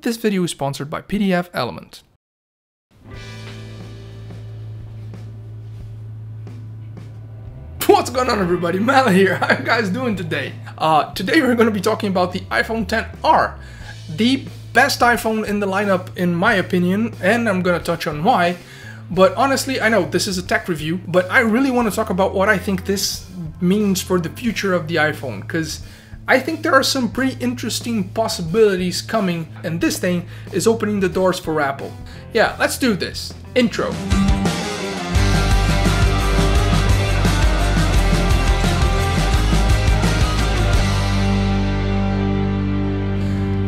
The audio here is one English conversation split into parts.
This video is sponsored by PDF Element. What's going on, everybody? Mal here. How you guys doing today? Today we're going to be talking about the iPhone XR, the best iPhone in the lineup in my opinion, and I'm going to touch on why. But honestly, I know this is a tech review, but I really want to talk about what I think this means for the future of the iPhone, because I think there are some pretty interesting possibilities coming, and this thing is opening the doors for Apple. Yeah, let's do this. Intro.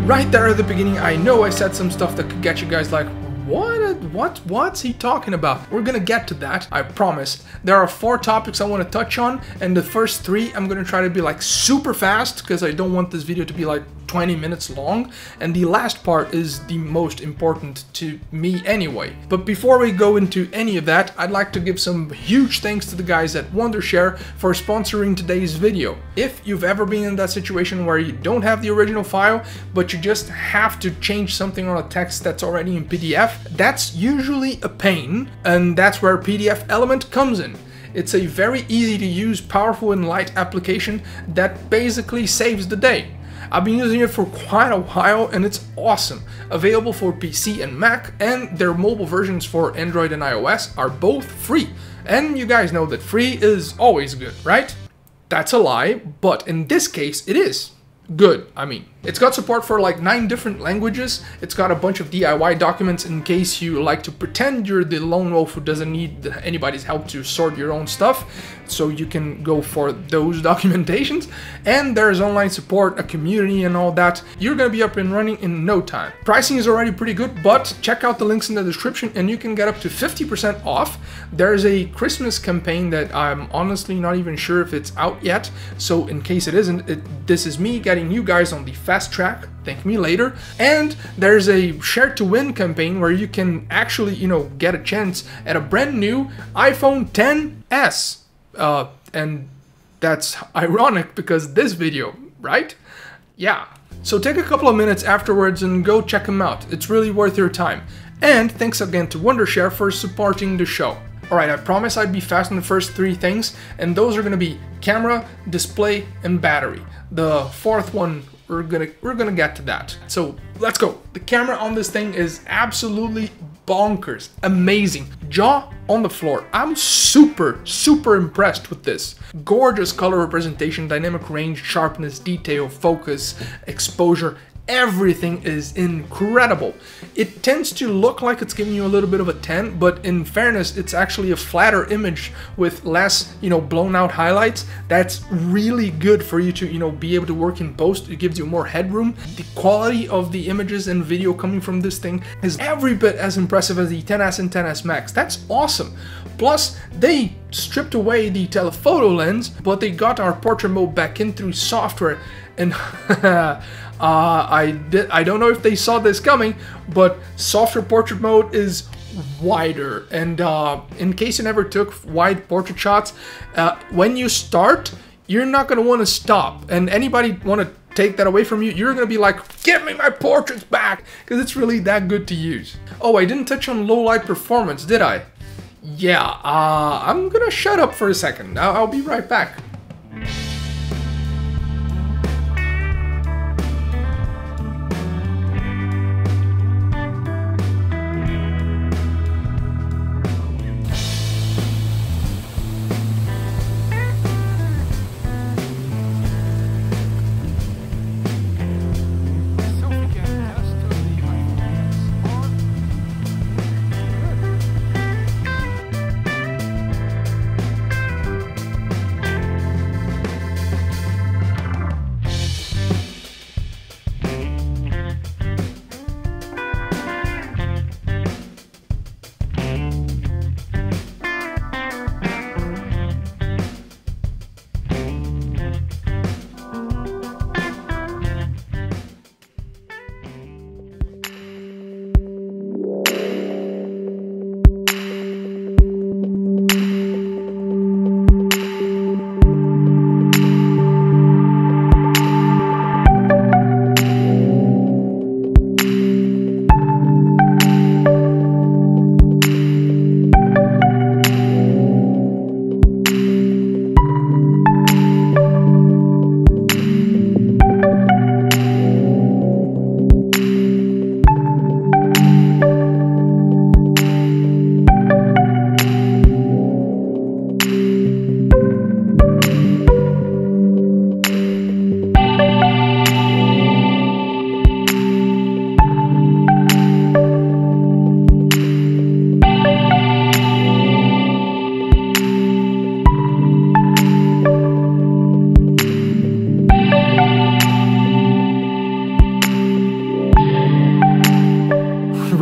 Right there at the beginning, I know I said some stuff that could get you guys like, what's he talking about? We're gonna get to that, I promise. There are 4 topics I want to touch on, and the first 3 I'm gonna try to be like super fast, because I don't want this video to be like 20 minutes long, and the last part is the most important to me anyway. But before we go into any of that, I'd like to give some huge thanks to the guys at Wondershare for sponsoring today's video. If you've ever been in that situation where you don't have the original file, but you just have to change something on a text that's already in PDF, that's usually a pain, and that's where PDF Element comes in. It's a very easy to use, powerful and light application that basically saves the day. I've been using it for quite a while and it's awesome. Available for PC and Mac, and their mobile versions for Android and iOS are both free. And you guys know that free is always good, right? That's a lie, but in this case it is good. I mean, it's got support for like 9 different languages. It's got a bunch of DIY documents in case you like to pretend you're the lone wolf who doesn't need anybody's help to sort your own stuff. So you can go for those documentations. And there's online support, a community and all that. You're gonna be up and running in no time. Pricing is already pretty good, but check out the links in the description and you can get up to 50% off. There's a Christmas campaign that I'm honestly not even sure if it's out yet. So in case it isn't, this is me getting you guys on the fast track. Thank me later. And there's a share to win campaign where you can actually, get a chance at a brand new iPhone XS. And that's ironic because this video, right? Yeah. So take a couple of minutes afterwards and go check them out. It's really worth your time. And thanks again to Wondershare for supporting the show. Alright, I promise I'd be fast on the first 3 things, and those are gonna be camera, display, and battery. The 4th one, we're gonna get to that. So let's go. The camera on this thing is absolutely bonkers, amazing, jaw on the floor. I'm super impressed with this. Gorgeous color representation, dynamic range, sharpness, detail, focus, exposure. Everything is incredible. It tends to look like it's giving you a little bit of a 10, but in fairness, it's actually a flatter image with less, blown out highlights. That's really good for you to, be able to work in post. It gives you more headroom. The quality of the images and video coming from this thing is every bit as impressive as the XS and XS Max. That's awesome. Plus, they stripped away the telephoto lens, but they got our portrait mode back in through software, and I don't know if they saw this coming, but software portrait mode is wider. And in case you never took wide portrait shots, when you start, you're not going to want to stop. And anybody want to take that away from you, you're going to be like, give me my portraits back, because it's really that good to use. Oh, I didn't touch on low light performance, did I? Yeah, I'm going to shut up for a second. I'll be right back.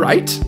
right?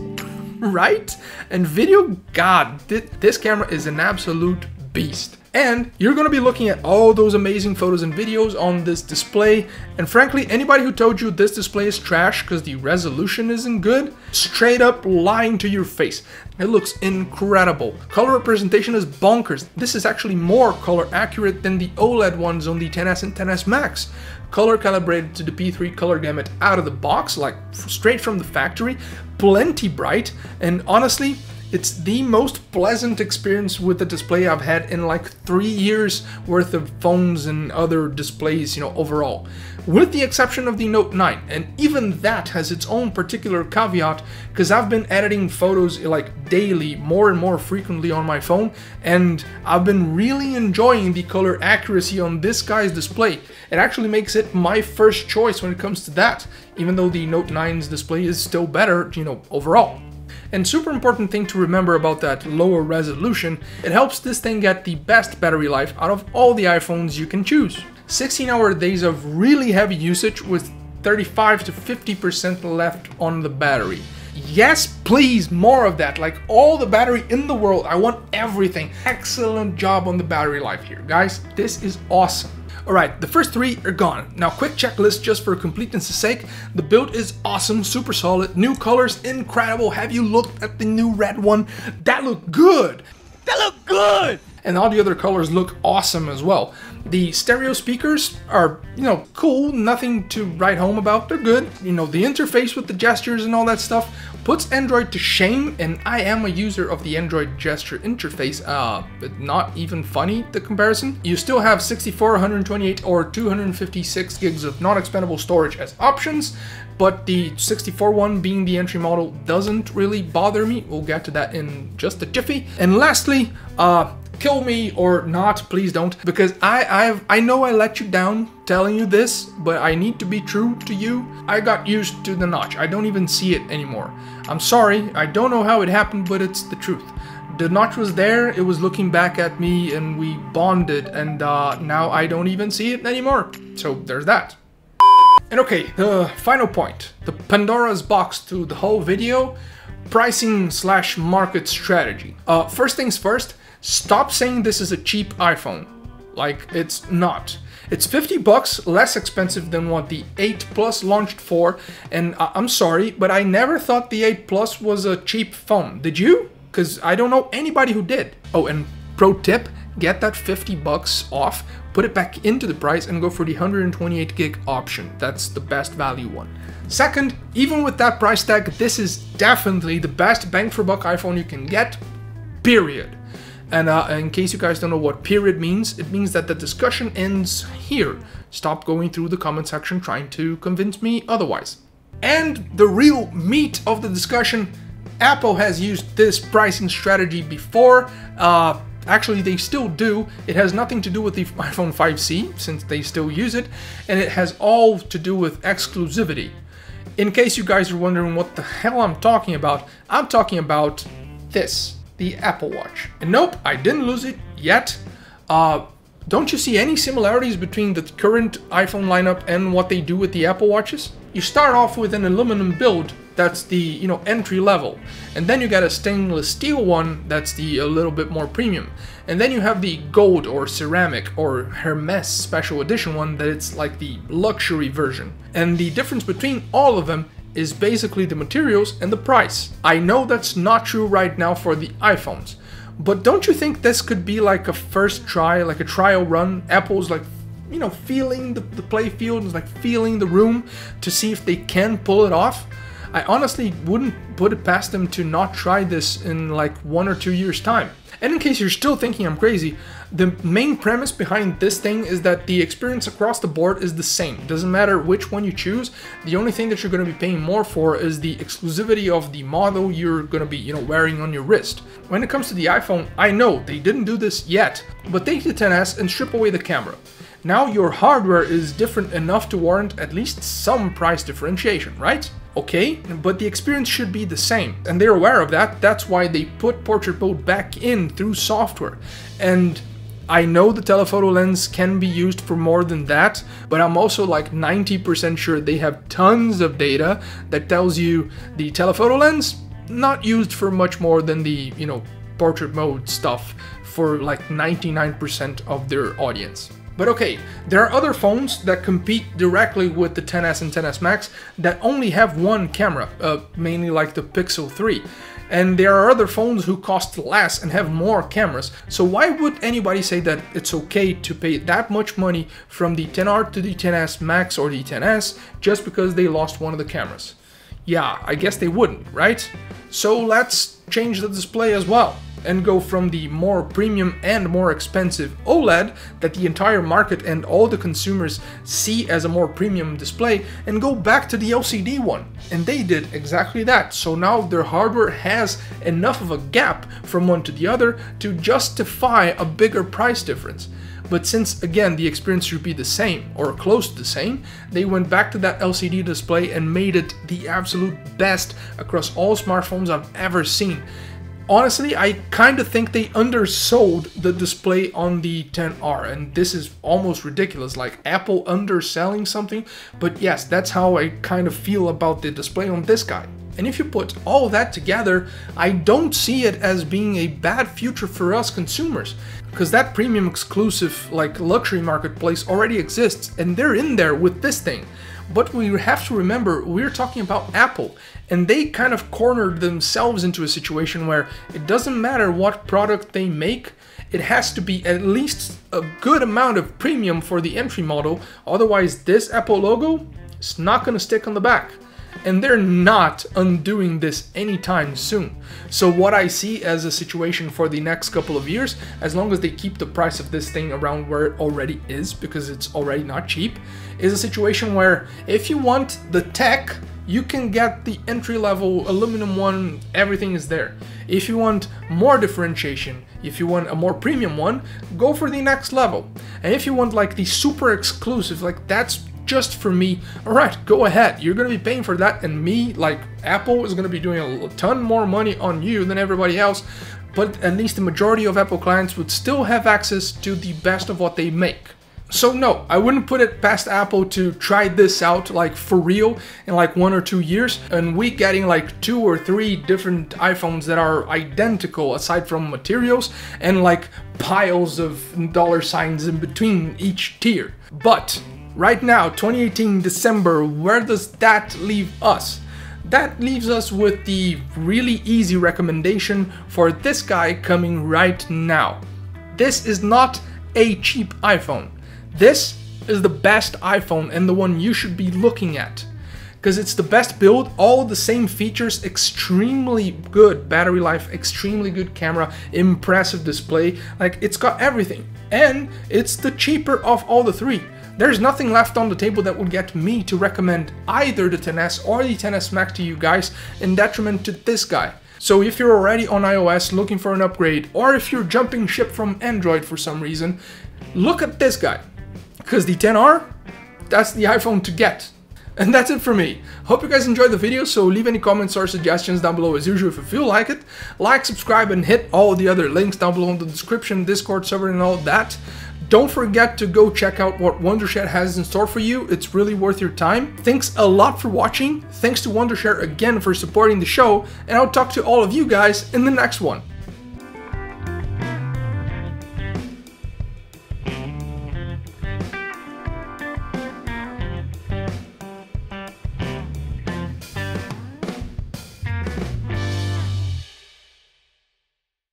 Right? And video, God, this camera is an absolute beast. And you're going to be looking at all those amazing photos and videos on this display. And frankly, anybody who told you this display is trash because the resolution isn't good, straight up lying to your face. It looks incredible. Color representation is bonkers. This is actually more color accurate than the OLED ones on the XS and XS Max. Color calibrated to the P3 color gamut out of the box, like straight from the factory. Plenty bright, and honestly, it's the most pleasant experience with the display I've had in like 3 years worth of phones and other displays, you know, overall. With the exception of the Note 9, and even that has its own particular caveat, because I've been editing photos like daily, more and more frequently on my phone, and I've been really enjoying the color accuracy on this guy's display. It actually makes it my first choice when it comes to that, even though the Note 9's display is still better, you know, overall. And super important thing to remember about that lower resolution, it helps this thing get the best battery life out of all the iPhones you can choose. 16-hour days of really heavy usage with 35 to 50% left on the battery. Yes, please, more of that. Like all the battery in the world, I want everything. Excellent job on the battery life here, guys. This is awesome. Alright, the first 3 are gone. Now quick checklist just for completeness' sake. The build is awesome, super solid, new colors, incredible. Have you looked at the new red one? That looked good! That looked good! And all the other colors look awesome as well. The stereo speakers are, you know, cool, nothing to write home about, they're good. You know, the interface with the gestures and all that stuff puts Android to shame, and I am a user of the Android gesture interface, but not even funny, the comparison. You still have 64, 128, or 256 gigs of non-expandable storage as options, but the 64 one being the entry model doesn't really bother me. We'll get to that in just a jiffy. And lastly, kill me or not, please don't, because I know I let you down telling you this, but I need to be true to you. I got used to the notch. I don't even see it anymore. I'm sorry, I don't know how it happened, but it's the truth. The notch was there, it was looking back at me, and we bonded, and now I don't even see it anymore. So there's that. And okay, the final point, the Pandora's box to the whole video, pricing / market strategy. First things first, stop saying this is a cheap iPhone. Like, it's not. It's $50 less expensive than what the 8 Plus launched for, and I'm sorry, but I never thought the 8 Plus was a cheap phone. Did you? Because I don't know anybody who did. Oh, and pro tip, get that $50 off, put it back into the price, and go for the 128 gig option. That's the best value one. Second, even with that price tag, this is definitely the best bang for buck iPhone you can get, period. And in case you guys don't know what period means, it means that the discussion ends here. Stop going through the comment section trying to convince me otherwise. And the real meat of the discussion, Apple has used this pricing strategy before. Actually, they still do. It has nothing to do with the iPhone 5C, since they still use it, and it has all to do with exclusivity. In case you guys are wondering what the hell I'm talking about this. The Apple Watch. And nope, I didn't lose it yet. Don't you see any similarities between the current iPhone lineup and what they do with the Apple Watches? You start off with an aluminum build, that's the, you know, entry level. And then you got a stainless steel one, that's the a little bit more premium. And then you have the gold or ceramic or Hermes special edition one that it's like the luxury version. And the difference between all of them is basically the materials and the price. I know that's not true right now for the iPhones, but don't you think this could be like a first try, like a trial run? Apple's like, you know, feeling the play field, like feeling the room to see if they can pull it off. I honestly wouldn't put it past them to not try this in like 1 or 2 years time. And in case you're still thinking I'm crazy, the main premise behind this thing is that the experience across the board is the same. It doesn't matter which one you choose. The only thing that you're going to be paying more for is the exclusivity of the model you're going to be, you know, wearing on your wrist. When it comes to the iPhone, I know they didn't do this yet, but take the XS and strip away the camera. Now your hardware is different enough to warrant at least some price differentiation, right? Okay, but the experience should be the same, and they're aware of that. That's why they put portrait mode back in through software. And I know the telephoto lens can be used for more than that, but I'm also like 90% sure they have tons of data that tells you the telephoto lens not used for much more than the, you know, portrait mode stuff for like 99% of their audience. But okay, there are other phones that compete directly with the XS and XS Max that only have one camera, mainly like the Pixel 3. And there are other phones who cost less and have more cameras. So why would anybody say that it's okay to pay that much money from the XR to the XS Max or the XS just because they lost one of the cameras? Yeah, I guess they wouldn't, right? So let's change the display as well and go from the more premium and more expensive OLED that the entire market and all the consumers see as a more premium display and go back to the LCD one. And they did exactly that. So now their hardware has enough of a gap from one to the other to justify a bigger price difference. But since, again, the experience should be the same or close to the same, they went back to that LCD display and made it the absolute best across all smartphones I've ever seen. Honestly, I kind of think they undersold the display on the XR, and this is almost ridiculous, like Apple underselling something, but yes, that's how I kind of feel about the display on this guy. And if you put all that together, I don't see it as being a bad future for us consumers, because that premium exclusive like luxury marketplace already exists, and they're in there with this thing. But we have to remember, we're talking about Apple, and they kind of cornered themselves into a situation where it doesn't matter what product they make, it has to be at least a good amount of premium for the entry model, otherwise this Apple logo is not going to stick on the back. And they're not undoing this anytime soon. So what I see as a situation for the next couple of years, as long as they keep the price of this thing around where it already is, because it's already not cheap, is a situation where if you want the tech, you can get the entry-level aluminum one, everything is there. If you want more differentiation, if you want a more premium one, go for the next level. And if you want like the super exclusive, like that's just for me, alright, go ahead, you're gonna be paying for that, and me, like Apple, is gonna be doing a ton more money on you than everybody else, but at least the majority of Apple clients would still have access to the best of what they make. So no, I wouldn't put it past Apple to try this out like for real in like 1 or 2 years, and we getting like 2 or 3 different iPhones that are identical aside from materials and like piles of dollar signs in between each tier. But right now, 2018 December, where does that leave us? That leaves us with the really easy recommendation for this guy coming right now. This is not a cheap iPhone. This is the best iPhone and the one you should be looking at. Because it's the best build, all the same features, extremely good battery life, extremely good camera, impressive display, like it's got everything. And it's the cheaper of all the three. There's nothing left on the table that would get me to recommend either the XS or the XS Max to you guys in detriment to this guy. So if you're already on iOS looking for an upgrade, or if you're jumping ship from Android for some reason, look at this guy. Because the XR, that's the iPhone to get. And that's it for me. Hope you guys enjoyed the video, so leave any comments or suggestions down below as usual if you feel like it. Like, subscribe, and hit all the other links down below in the description, Discord server and all that. Don't forget to go check out what Wondershare has in store for you. It's really worth your time. Thanks a lot for watching. Thanks to Wondershare again for supporting the show, and I'll talk to all of you guys in the next one.